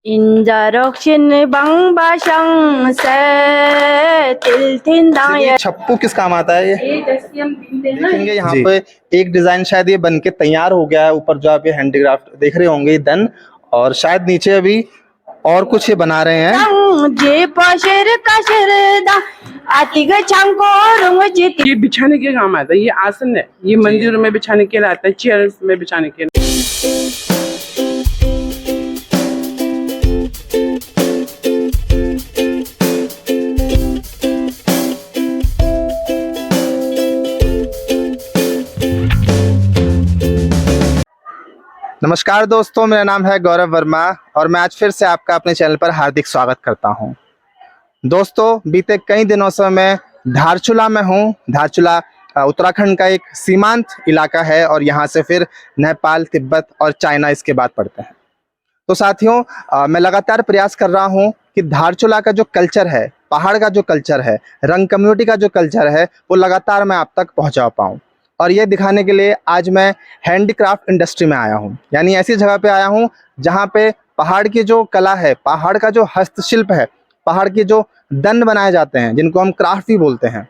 इंजरक्शन बंग से तिल छप्पू किस काम आता है? ये जैसे हम देखेंगे यहाँ पे एक डिजाइन शायद ये बनके तैयार हो गया है। ऊपर जो आप ये हैंडीक्राफ्ट देख रहे होंगे दन, और शायद नीचे अभी और कुछ ये बना रहे हैं। ये बिछाने के काम आता है, ये आसन है, ये मंदिरों में बिछाने के लिए आता है, चेयर में बिछाने के लिए। नमस्कार दोस्तों, मेरा नाम है गौरव वर्मा और मैं आज फिर से आपका अपने चैनल पर हार्दिक स्वागत करता हूं। दोस्तों, बीते कई दिनों से मैं धारचूला में हूं। धारचूला उत्तराखंड का एक सीमांत इलाका है और यहां से फिर नेपाल, तिब्बत और चाइना इसके बाद पड़ते हैं। तो साथियों, मैं लगातार प्रयास कर रहा हूं कि धारचूला का जो कल्चर है, पहाड़ का जो कल्चर है, रंग कम्युनिटी का जो कल्चर है, वो लगातार मैं आप तक पहुँचा पाऊँ। और ये दिखाने के लिए आज मैं हैंडीक्राफ्ट इंडस्ट्री में आया हूँ, यानी ऐसी जगह पे आया हूँ जहाँ पे पहाड़ की जो कला है, पहाड़ का जो हस्तशिल्प है, पहाड़ के जो दंड बनाए जाते हैं जिनको हम क्राफ्ट भी बोलते हैं,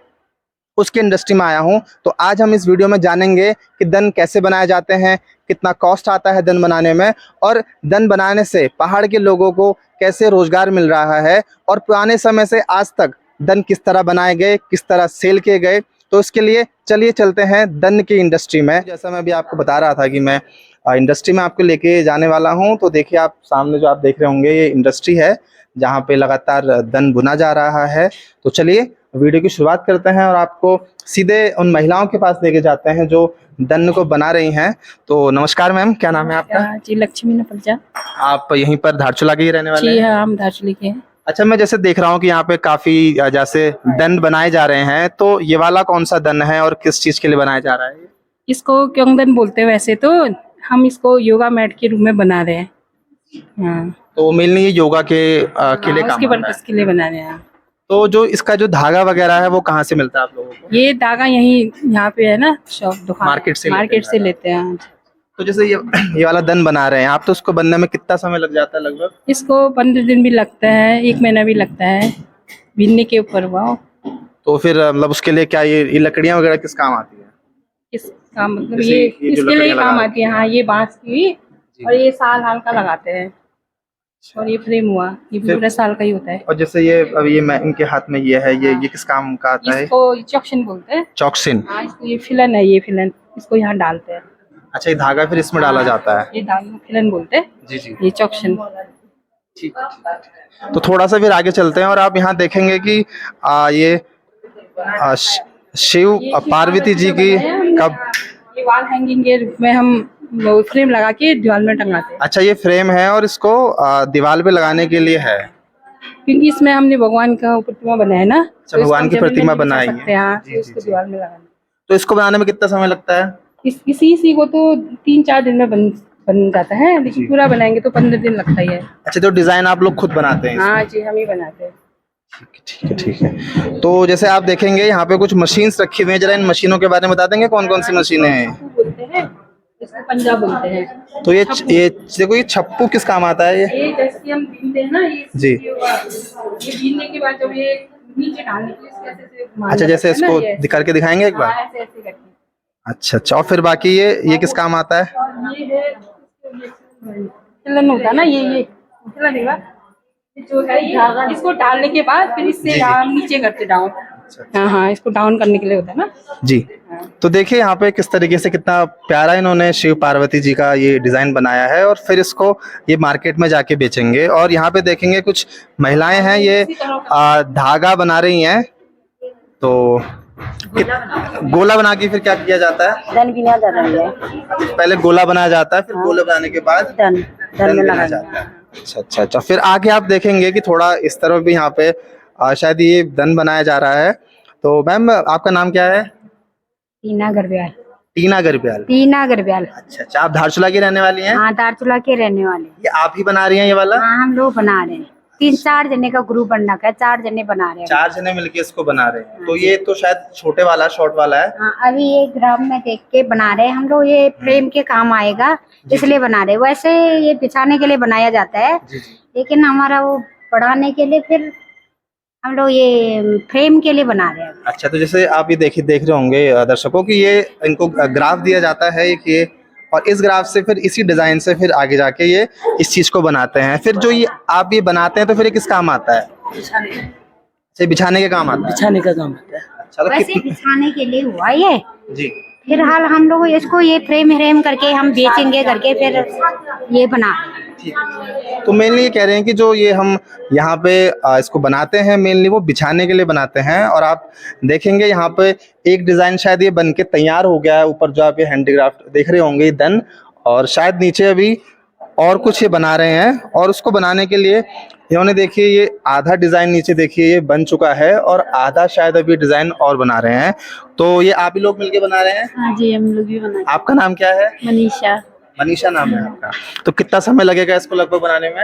उसकी इंडस्ट्री में आया हूँ। तो आज हम इस वीडियो में जानेंगे कि दंड कैसे बनाए जाते हैं, कितना कॉस्ट आता है दंड बनाने में, और दंड बनाने से पहाड़ के लोगों को कैसे रोजगार मिल रहा है, और पुराने समय से आज तक दंड किस तरह बनाए गए, किस तरह सेल किए गए। तो इसके लिए चलिए चलते हैं दंड की इंडस्ट्री में। जैसा मैं अभी आपको बता रहा था कि मैं इंडस्ट्री में आपको लेके जाने वाला हूं। तो देखिए, आप सामने जो आप देख रहे होंगे ये इंडस्ट्री है जहां पे लगातार दंड बुना जा रहा है। तो चलिए वीडियो की शुरुआत करते हैं और आपको सीधे उन महिलाओं के पास लेके जाते हैं जो दंड को बना रही हैं। तो नमस्कार मैम, क्या नाम है आपका? जी, लक्ष्मी नपलजा। आप यहीं पर धारचूला के ही रहने वाले जी हैं? हाँ, हम धारचूला के हैं। अच्छा, मैं जैसे देख रहा हूँ कि यहाँ पे काफी जैसे दंड बनाए जा रहे हैं, तो ये वाला कौन सा दंड है और किस चीज के लिए बनाया जा रहा है? इसको क्योंगन बोलते हैं वैसे तो, हम इसको योगा मैट के रूप में बना रहे हैं। हाँ, तो मेनली ये योगा के लिए काम उसके आता है। पर्पस के लिए बना रहे हैं। तो जो इसका जो धागा वगैरह है वो कहाँ से मिलता है आप लोगों को? ये धागा यहीं यहाँ पे है ना, शॉप दुकान, मार्केट से लेते हैं। तो जैसे ये वाला दंड बना रहे हैं आप, तो उसको बनने में कितना समय लग जाता है लगभग? इसको 15 दिन भी लगता है, 1 महीना भी लगता है, बिनने के ऊपर हुआ। तो फिर मतलब उसके लिए क्या ये लकड़ियाँ वगैरह किस काम आती है? किस काम मतलब जैसे ये ये जो इसके लिए लकड़ियाँ काम लगा आती है। हाँ, ये बांस की, और ये साल हाल का लगाते हैं। और ये फ्रेम हुआ, ये पूरे साल का ही होता है। और जैसे ये अब ये मैं इनके हाथ में ये है, ये किस काम का आता है? इसको चॉक्सिन बोलते हैं। चॉक्सिन? हाँ, इसको ये फिलन है, ये फिलन इसको यहाँ डालते हैं। अच्छा, ये धागा फिर इसमें डाला जाता है? ये धागा फिलन बोलते हैं। जी जी, ये चॉक्सिन। ठीक है। तो थोड़ा सा फिर आगे चलते हैं और आप यहाँ देखेंगे कि ये शिव पार्वती जी की कब, ये वॉल हैंगिंग के रूप में हम फ्रेम लगा के दीवार में टंगाते हैं। अच्छा, ये फ्रेम है और इसको दीवार पे लगाने के लिए है, क्योंकि इसमें हमने भगवान का प्रतिमा बनाया है ना। अच्छा, भगवान की प्रतिमा बनाई है। हाँ, जी, तो इसको जी। दीवार में लगाना। तो इसको बनाने में कितना समय लगता है? इसी को तो 3-4 दिन में बन जाता है, लेकिन पूरा बनाएंगे तो 15 दिन लगता ही है। अच्छा, तो डिजाइन आप लोग खुद बनाते हैं? हाँ जी, हम ही बनाते हैं। ठीक है, ठीक है। तो जैसे आप देखेंगे यहाँ पे कुछ मशीन्स रखी हुई हैं, जरा इन मशीनों के बारे में बता देंगे कौन कौन सी मशीनें हैं? बोलते हैं इसको, पंजा बोलते हैं। तो ये देखो, ये छप्पू किस काम आता है? ये जैसे हम बीनते हैं ना, ये जी। ये बीनने के बाद जब ये नीचे डालने के लिए इसको ऐसे मारना अच्छा, जैसे पड़ता है ना, इसको करके दिखाएंगे एक बार? हाँ, ऐसे ऐसे करके। अच्छा अच्छा, और फिर बाकी ये किस काम आता है? और ये है फिलन होता है ना, ये फिलन है जो है, ये इसको डालने के बाद फिर इससे हम नीचे करते डाउन। हाँ हाँ, इसको डाउन करने के लिए होता है ना जी। तो देखिए यहाँ पे किस तरीके से कितना प्यारा इन्होंने शिव पार्वती जी का ये डिजाइन बनाया है, और फिर इसको ये मार्केट में जाके बेचेंगे। और यहाँ पे देखेंगे कुछ महिलाएं हैं, ये धागा बना रही हैं। तो गोला बना के फिर क्या किया जाता है? दन बिना जाता है। पहले गोला बनाया जाता है, फिर गोला बनाने के बाद दन दन बिना जाता है। अच्छा अच्छा अच्छा, फिर आगे आप देखेंगे कि थोड़ा इस तरफ भी यहाँ पे शायद ये दन बनाया जा रहा है। तो मैम, आपका नाम क्या है? टीना गरब्याल। टीना गरब्याल? टीना गरब्याल। अच्छा अच्छा, आप धारचूला की रहने वाली हैं? हाँ, धारचूला के रहने वाले। ये आप ही बना रही हैं ये वाला? हाँ, हम लोग बना रहे हैं। 3-4 जने का ग्रुप बन रखा है, 4 जने बना रहे हैं। 4 जने मिलके इसको बना रहे हैं। तो ये तो शायद छोटे वाला शॉर्ट वाला है। हाँ, अभी ये ग्राम में देख के बना रहे हैं हम लोग, ये फ्रेम के काम आएगा इसलिए बना रहे हैं। वैसे ये बिछाने के लिए बनाया जाता है, जी जी। लेकिन हमारा वो बढ़ाने के लिए फिर हम लोग ये फ्रेम के लिए बना रहे हैं। अच्छा, तो जैसे आप ये देख रहे होंगे दर्शकों कि ये इनको ग्राफ दिया जाता है एक ये, और इस ग्राफ से फिर इसी डिजाइन से फिर आगे जाके ये इस चीज को बनाते हैं। फिर जो ये आप ये बनाते हैं तो फिर ये किस काम आता है? बिछाने के काम आता है। बिछाने का काम आता है। अच्छा, तो वैसे बिछाने के लिए हुआ ये, जी। फिलहाल हम लोग इसको ये फ्रेम करके हम बेचेंगे करके फिर ये बना रहे हैं। ठीक है। तो मेनली ये कह रहे हैं कि जो ये हम यहाँ पे इसको बनाते हैं मेनली वो बिछाने के लिए बनाते हैं। और आप देखेंगे यहाँ पे एक डिजाइन शायद ये बन के तैयार हो गया है, ऊपर जो आप ये हैंडीक्राफ्ट देख रहे होंगे दन, और शायद नीचे अभी और कुछ ये बना रहे हैं। और उसको बनाने के लिए इन्होंने देखिए ये आधा डिजाइन नीचे देखिए ये बन चुका है और आधा शायद अभी डिजाइन और बना रहे हैं। तो ये आप ही लोग मिलके बना रहे हैं? हाँ जी, हम लोग भी बनाए। आपका नाम क्या है? मनीषा। मनीषा नाम है आपका। तो कितना समय लगेगा इसको लगभग बनाने में?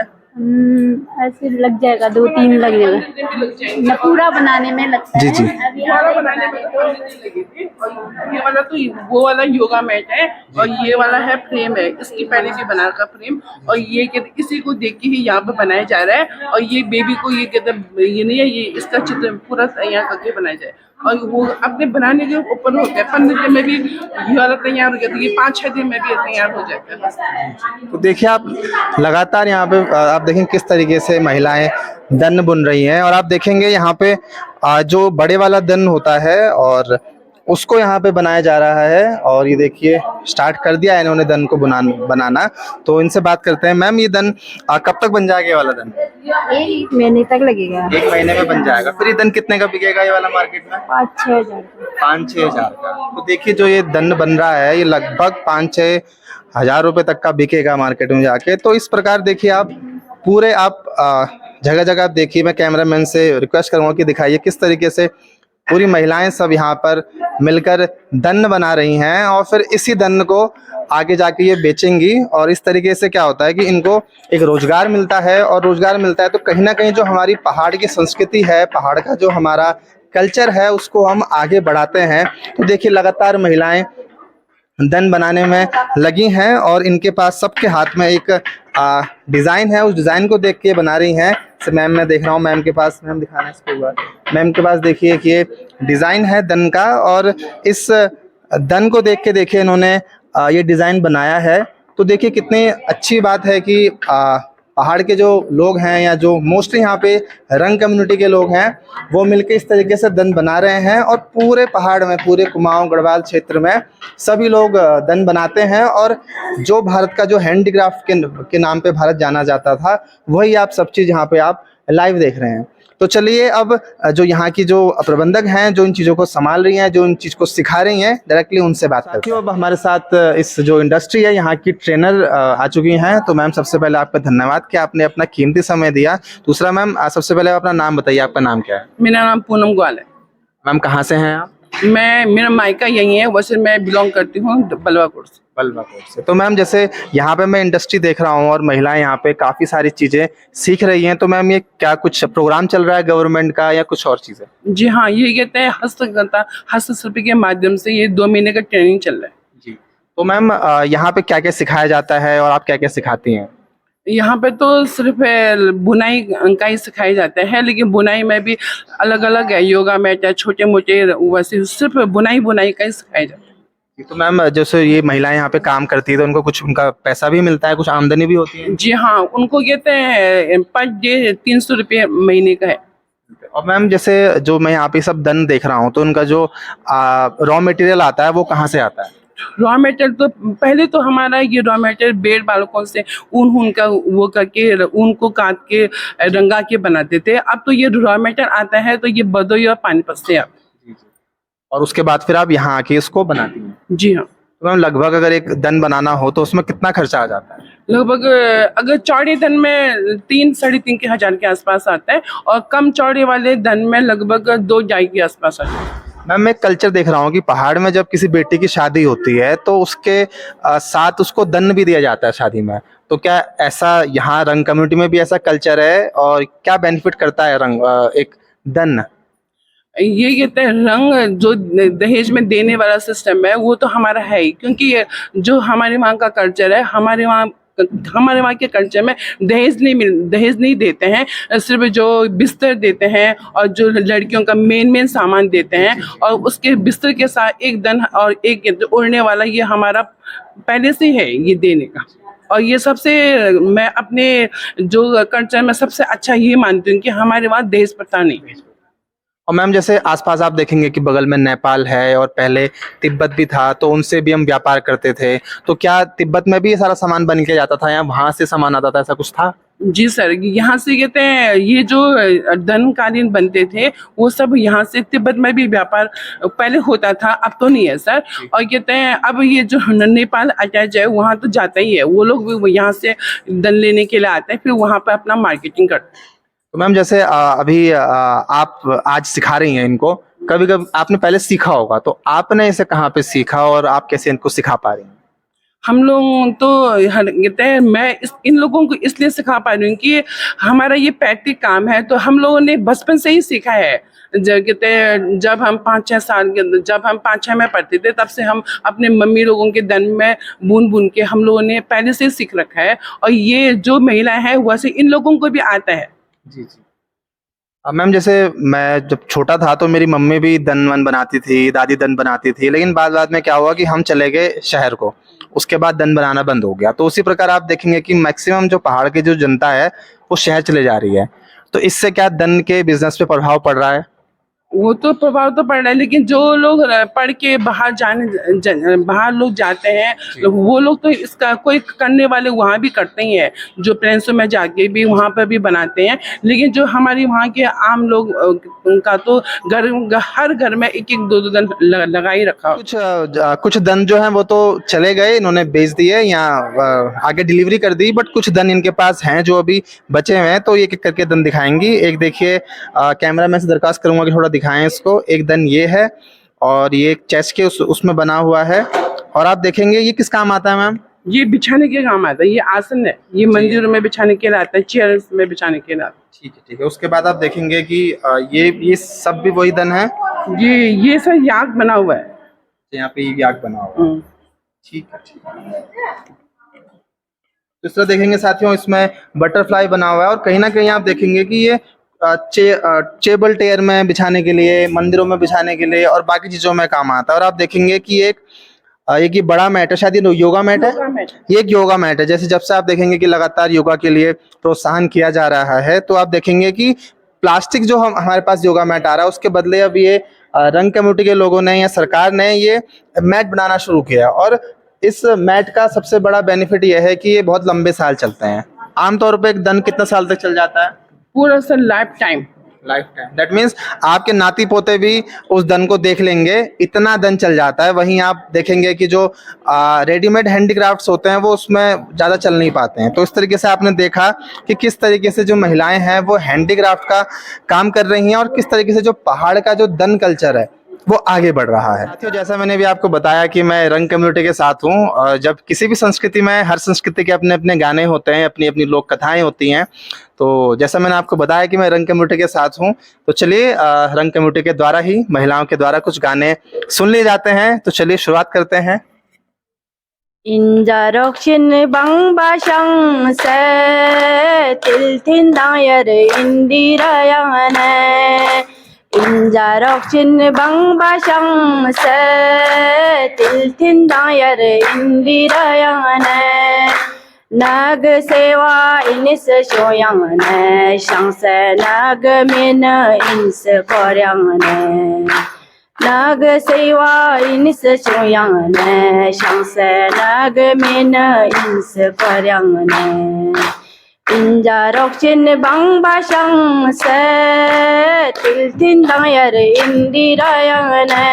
ऐसे लग जाएगा 2-3 लग जाएगा न, पूरा बनाने में लगता जी है। जी। अभी पूरा बनाने में 2 दिन लगी थी। और ये वाला तो वो वाला योगा मैट है और ये वाला है फ्रेम है, इसकी पहले की बना का फ्रेम। और ये कहते इसी को देख के ही यहाँ पे बनाया जा रहा है। और ये बेबी को ये कहते ये नहीं है, ये इसका चित्र पूरा तैयार करके बनाया जाए। और वो अपने बनाने के ऊपर होता है, 15 दिन में भी ये वाला तैयार हो जाता है, ये 5-6 दिन में भी तैयार हो जाता है। तो देखिए आप लगातार यहाँ पे आप देखें किस तरीके से महिलाएं दन बुन रही हैं। और आप देखेंगे यहाँ पे जो बड़े वाला दन होता है और उसको यहाँ पे बनाया जा रहा है। और ये देखिए स्टार्ट कर दिया है इन्होंने दन को बनाना। तो इनसे बात करते हैं। मैम, ये दन कब तक बन जाएगा ये वाला दन? 1 महीने तक लगेगा। 1 महीने में बन जाएगा। फिर ये दन कितने का बिकेगा ये वाला मार्केट में? 5-6 हज़ार। 5-6 हज़ार का। तो देखिए जो ये दन बन रहा है ये लगभग 5-6 हज़ार रुपए तक का बिकेगा मार्केट में जाके। तो इस प्रकार देखिए आप पूरे आप जगह जगह देखिए, मैं कैमरामैन से रिक्वेस्ट करूंगा कि दिखाइए किस तरीके से पूरी महिलाएं सब यहाँ पर मिलकर दन बना रही हैं। और फिर इसी दन को आगे जाके ये बेचेंगी। और इस तरीके से क्या होता है कि इनको एक रोजगार मिलता है। और रोजगार मिलता है तो कहीं ना कहीं जो हमारी पहाड़ की संस्कृति है, पहाड़ का जो हमारा कल्चर है, उसको हम आगे बढ़ाते हैं। तो देखिए लगातार महिलाएं दन बनाने में लगी हैं और इनके पास सबके हाथ में एक डिज़ाइन है, उस डिज़ाइन को देख के बना रही हैं। मैम मैं देख रहा हूँ मैम के पास, मैम दिखाना इसको हुआ, मैम के पास देखिए कि ये डिज़ाइन है दन का। और इस दन को देख के देखिए इन्होंने ये डिज़ाइन बनाया है। तो देखिए कितनी अच्छी बात है कि पहाड़ के जो लोग हैं या जो मोस्टली यहाँ पे रंग कम्युनिटी के लोग हैं वो मिलके इस तरीके से दन बना रहे हैं। और पूरे पहाड़ में, पूरे कुमाऊं गढ़वाल क्षेत्र में सभी लोग दन बनाते हैं। और जो भारत का जो हैंडीक्राफ्ट के नाम पे भारत जाना जाता था, वही आप सब चीज़ यहाँ पे आप लाइव देख रहे हैं। तो चलिए अब जो यहाँ की जो प्रबंधक हैं, जो इन चीज़ों को संभाल रही हैं, जो इन चीज़ को सिखा रही हैं, डायरेक्टली उनसे बात करते हैं। अब हमारे साथ इस जो इंडस्ट्री है यहाँ की ट्रेनर आ चुकी हैं। तो मैम सबसे पहले आपका धन्यवाद कि आपने अपना कीमती समय दिया। दूसरा मैम सबसे पहले अपना नाम बताइए, आपका नाम क्या है? मेरा नाम पूनम ग्वाल है। मैम कहाँ से हैं आप? मेरा मायका यही है, वैसे मैं बिलोंग करती हूँ बलवाकोट से। बलवाकोट से। तो मैम जैसे यहाँ पे मैं इंडस्ट्री देख रहा हूँ और महिलाएं यहाँ पे काफ़ी सारी चीज़ें सीख रही हैं। तो मैम ये क्या कुछ प्रोग्राम चल रहा है गवर्नमेंट का या कुछ और चीज़ें? जी हाँ, ये कहते हैं हस्तशिल्प के माध्यम से ये 2 महीने का ट्रेनिंग चल रहा है। जी। तो मैम यहाँ पे क्या क्या सिखाया जाता है और आप क्या क्या सिखाती हैं? यहाँ पे तो सिर्फ बुनाई का ही सिखाया जाता है, लेकिन बुनाई में भी अलग अलग है, योगा मैट है, छोटे मोटे, वैसे सिर्फ बुनाई का ही सिखाया जाता है। तो मैम जैसे ये महिलाएं यहाँ पे काम करती है तो उनको कुछ उनका पैसा भी मिलता है, कुछ आमदनी भी होती है? जी हाँ, उनको कहते हैं पर डे 300 रुपये महीने का है। और मैम जैसे जो मैं यहाँ पे सब दन देख रहा हूँ तो उनका जो रॉ मटेरियल आता है वो कहाँ से आता है? रॉ मटेरियल तो पहले तो हमारा ये रॉ मटेरियल बेड़ बालकों से ऊन का वो करके ऊन को काट के रंगा के बनाते थे। अब तो ये रॉ मटेरियल आता है तो ये बदोई और पानीपत से आप। और उसके बाद फिर आप यहाँ आके इसको बनाती हैं? जी हाँ। तो मैम लगभग अगर एक दन बनाना हो तो उसमें कितना खर्चा आ जाता है? लगभग अगर चौड़े दन में 3-3.5 के हज़ार के आसपास आता है और कम चौड़े वाले दन में लगभग 2-2.5 के आसपास आता है। मैम मैं कल्चर देख रहा हूँ कि पहाड़ में जब किसी बेटी की शादी होती है तो उसके साथ उसको दन भी दिया जाता है शादी में। तो क्या ऐसा यहाँ रंग कम्युनिटी में भी ऐसा कल्चर है और क्या बेनिफिट करता है रंग एक दन? ये कहते हैं रंग जो दहेज में देने वाला सिस्टम है वो तो हमारा है ही, क्योंकि ये जो हमारे वहाँ का कल्चर है, हमारे वहाँ के कल्चर में दहेज नहीं देते हैं। सिर्फ जो बिस्तर देते हैं और जो लड़कियों का मेन सामान देते हैं, और उसके बिस्तर के साथ एक दन और एक ओढ़ने वाला, ये हमारा पहले से है ये देने का। और ये सबसे मैं अपने जो कल्चर में सबसे अच्छा ये मानती हूँ कि हमारे वहाँ दहेज प्रथा नहीं। और मैम जैसे आसपास आप देखेंगे कि बगल में नेपाल है और पहले तिब्बत भी था, तो उनसे भी हम व्यापार करते थे, तो क्या तिब्बत में भी ये सारा सामान बन के जाता था या वहां से सामान आता था, ऐसा कुछ था? जी सर, यहाँ से कहते हैं ये जो दन कालीन बनते थे वो सब यहाँ से तिब्बत में भी व्यापार पहले होता था, अब तो नहीं है सर। और कहते हैं अब ये जो नेपाल अटैच है वहाँ तो जाता ही है, वो लोग भी यहाँ से दन लेने के लिए आते हैं, फिर वहाँ पे अपना मार्केटिंग करते हैं। तो मैम जैसे अभी आप आज सिखा रही हैं इनको, कभी कभी आपने पहले सीखा होगा, तो आपने इसे कहाँ पे सीखा और आप कैसे इनको सिखा पा रही हैं? हम लोग तो कहते हैं मैं इन लोगों को इसलिए सिखा पा रही हूँ कि हमारा ये प्रैक्टिक काम है, तो हम लोगों ने बचपन से ही सीखा है। जब कहते हैं जब हम 5-6 में पढ़ते थे, तब से हम अपने मम्मी लोगों के दन में बुन के हम लोगों ने पहले से सीख रखा है, और ये जो महिला है वैसे इन लोगों को भी आता है। जी जी। अब मैम जैसे मैं जब छोटा था तो मेरी मम्मी भी दन वन बनाती थी, दादी दन बनाती थी, लेकिन बाद में क्या हुआ कि हम चले गए शहर को, उसके बाद दन बनाना बंद हो गया। तो उसी प्रकार आप देखेंगे कि मैक्सिमम जो पहाड़ की जो जनता है वो शहर चले जा रही है, तो इससे क्या दन के बिजनेस पे प्रभाव पड़ रहा है? वो तो प्रभाव तो पड़ रहा है, लेकिन जो लोग पढ़ के बाहर लोग जाते हैं, वो लोग तो इसका कोई करने वाले वहाँ भी करते ही हैं, जो प्लेन्सों में जाके भी वहाँ पर भी बनाते हैं। लेकिन जो हमारी वहाँ के आम लोग उनका तो हर घर में एक एक दो दन लगा ही रखा। कुछ दन जो है वो तो चले गए, इन्होंने बेच दिए या आगे डिलीवरी कर दी, बट कुछ दन इनके पास हैं जो अभी बचे हुए हैं, तो एक एक करके दन दिखाएंगी। एक देखिए, कैमरा मैन से दरखास्त करूंगा कि थोड़ा दिखाएं इसको। एक दन ये है और ये चेस्ट के उसमें बना हुआ है, और आप देखेंगे ये किस काम आता है मैम? ये बिछाने के काम आता है, ये आसन है, ये मंदिरों में बिछाने के लिए आता है, चेयर्स में बिछाने के लिए आता है। ठीक है ठीक है। उसके बाद आप देखेंगे कि ये सब भी वही दन है। ये सर याक बना हुआ है, यहाँ पे याक बना हुआ है। ठीक है ठीक है। इस तरह देखेंगे साथियों, इसमें बटरफ्लाई बना हुआ है, और कहीं ना कहीं आप देखेंगे कि ये टेबल टेयर में बिछाने के लिए, मंदिरों में बिछाने के लिए और बाकी चीजों में काम आता है। और आप देखेंगे कि एक ये बड़ा मैट है, शायद ये योगा मैट है। ये एक योगा मैट है। जैसे जब से आप देखेंगे कि लगातार योगा के लिए प्रोत्साहन किया जा रहा है, तो आप देखेंगे कि प्लास्टिक जो हमारे पास योगा मैट आ रहा है, उसके बदले अब ये रंग कम्युनिटी के लोगों ने या सरकार ने ये मैट बनाना शुरू किया। और इस मैट का सबसे बड़ा बेनिफिट यह है कि ये बहुत लंबे साल चलते हैं। आमतौर पर एक दन कितना साल तक चल जाता है? पूरा sir life time. That means आपके नाती पोते भी उस दन को देख लेंगे, इतना दन चल जाता है। वहीं आप देखेंगे कि जो रेडीमेड हैंडीक्राफ्ट्स होते हैं वो उसमें ज़्यादा चल नहीं पाते हैं। तो इस तरीके से आपने देखा कि किस तरीके से जो महिलाएं हैं वो हैंडीक्राफ्ट का काम कर रही हैं, और किस तरीके से जो पहाड़ का जो दन कल्चर है वो आगे बढ़ रहा है। साथियों, जैसा मैंने भी आपको बताया कि मैं रंग कम्युनिटी के साथ हूँ, और जब किसी भी संस्कृति में, हर संस्कृति के अपने अपने गाने होते हैं, अपनी अपनी लोक कथाएं होती हैं। तो जैसा मैंने आपको बताया कि मैं रंग कम्युनिटी के साथ हूँ, तो चलिए रंग कम्युनिटी के द्वारा ही, महिलाओं के द्वारा कुछ गाने सुन लिए जाते हैं। तो चलिए शुरुआत करते हैं। Injarokchin bang basang se tilthin dayar indirayane. Injarokchin bang basang se tilthin dayar indirayane. Nag sewa inis shoyangane, shangse nag min ins koryangane. Nag sewa inis shoyangane, shangse nag min ins koryangane. Injarokchin bang basang se tilthin dayar indirayane.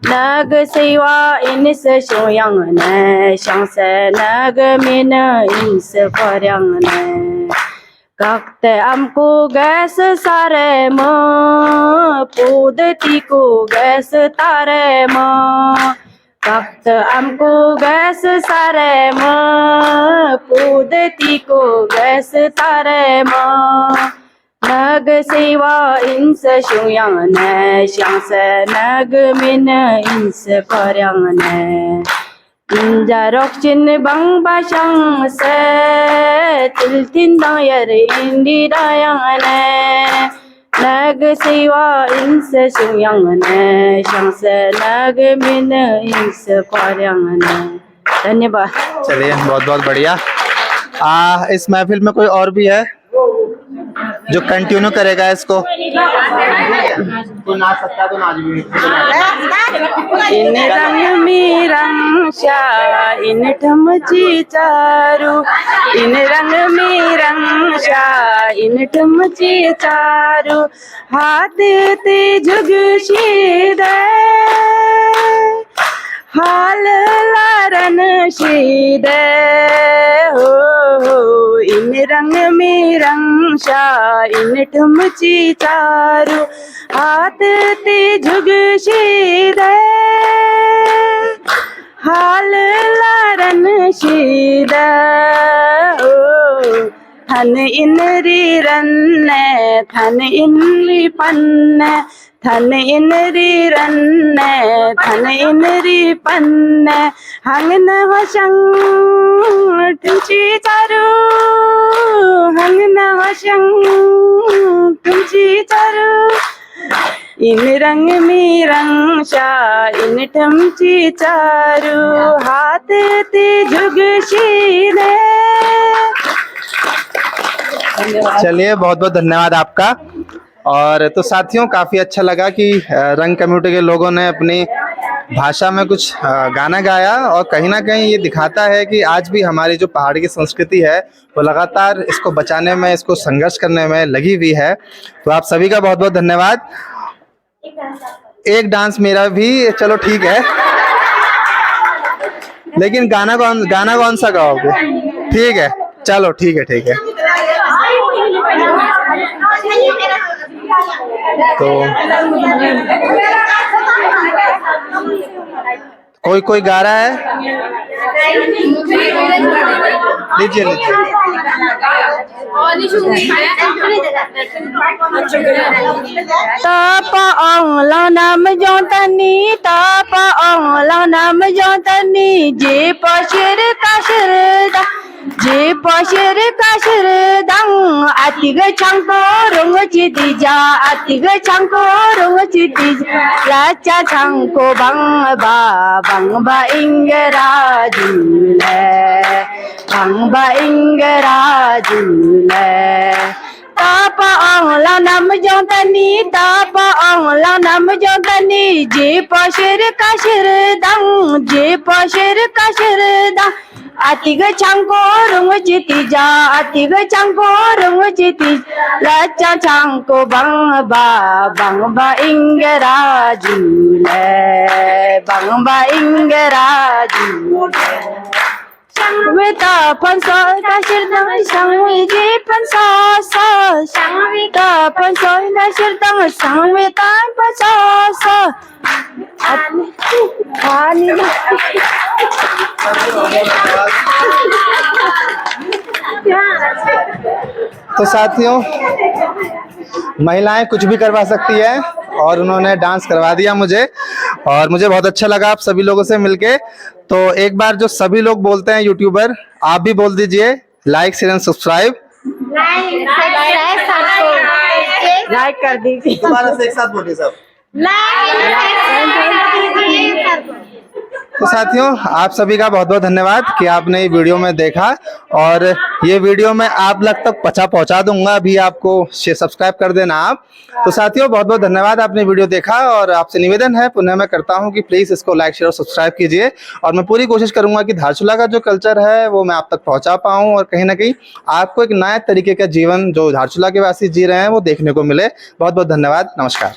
Nag sewa inis shoyangane, shangse nag min ins koryangane. Kakte amko gas sare mo, pudati ko gas tare mo. Waktu amku gas saremo, pudetiku gas taremo. Nag sewa insa shungyang ne, shangsa nag min insa koryang ne. Jarok chin bang ba shang se, til tin dang yar indi dayang ne. Nag sewa insa shungyang ne, shangsa nag min insa koryang ne. धन्यवाद। चलिए बहुत बहुत बढ़िया। इस महफिल में कोई और भी है जो कंटिन्यू करेगा इसको? तो नाच सकता है तो नाच भी। इन रंग में रंगशा इन ठमची चारू, इन रंग में रंगशा इन ठमची चारू, हाथ ते जुग शीदे हाल लारन शीदे हो। इन रंग में रंगशा इन ठमची चारू, हाथ ते जुग शीदे हाल लारन शीदे हो। थन इन री रन्ने थन इन री पन्ने, थन इन री रन्ने थन इन री पन्ने, हंगन होशंग तुमची चारू, हंगन होशंग तुमची चारू। इन रंग में रंगशा इन ठमची चारू, हाथ ते जुग शीदे। चलिए बहुत बहुत धन्यवाद आपका। और तो साथियों काफ़ी अच्छा लगा कि रंग कम्युनिटी के लोगों ने अपनी भाषा में कुछ गाना गाया, और कहीं ना कहीं ये दिखाता है कि आज भी हमारी जो पहाड़ की संस्कृति है वो लगातार इसको बचाने में, इसको संघर्ष करने में लगी हुई है। तो आप सभी का बहुत बहुत धन्यवाद। एक डांस मेरा भी, चलो ठीक है, लेकिन गाना कौन सा गाओगे? ठीक है, चलो ठीक है ठीक है। तो कोई गा रहा है? लीजिए लीजिए। Tapa ong lao nam jong tani, tapa ong lao nam jong tani, je pasir kasir da, je pasir kasir dang, atiga changko rong chiti ja, atiga changko rong chiti ja, lacha changko bang ba ingera jule, bang ba ingera jule. Tapa ong lao nam jong tani, tapa ong lao nam jong tani, je pasir kasir dang, je pasir kasir dang, atiga changko rong chiti ja, atiga changko rong chiti, lacha changko bang ba ingera jule, bang ba ingera jule. Wita panso dasir dang sang wiji panso so, sang wita panso dasir dang sang wita panso so. तो साथियों, महिलाएं कुछ भी करवा सकती है और उन्होंने डांस करवा दिया मुझे, और मुझे बहुत अच्छा लगा आप सभी लोगों से मिलके। तो एक बार जो सभी लोग बोलते हैं यूट्यूबर, आप भी बोल दीजिए like share and subscribe. Like कर दीजिए। दोबारा से एक साथ बोलिए सब। तो साथियों, आप सभी का बहुत बहुत धन्यवाद कि आपने ये वीडियो में देखा, और ये वीडियो मैं आप लग तक पहुंचा दूंगा, अभी आपको सब्सक्राइब कर देना आप। तो साथियों बहुत बहुत धन्यवाद, आपने वीडियो देखा, और आपसे निवेदन है पुनः मैं करता हूं कि प्लीज़ इसको लाइक शेयर और सब्सक्राइब कीजिए, और मैं पूरी कोशिश करूंगा कि धारचूला का जो कल्चर है वो मैं आप तक पहुंचा पाऊं, और कहीं ना कहीं आपको एक नया तरीके का जीवन जो धारचूला के वासी जी रहे हैं वो देखने को मिले। बहुत बहुत धन्यवाद, नमस्कार।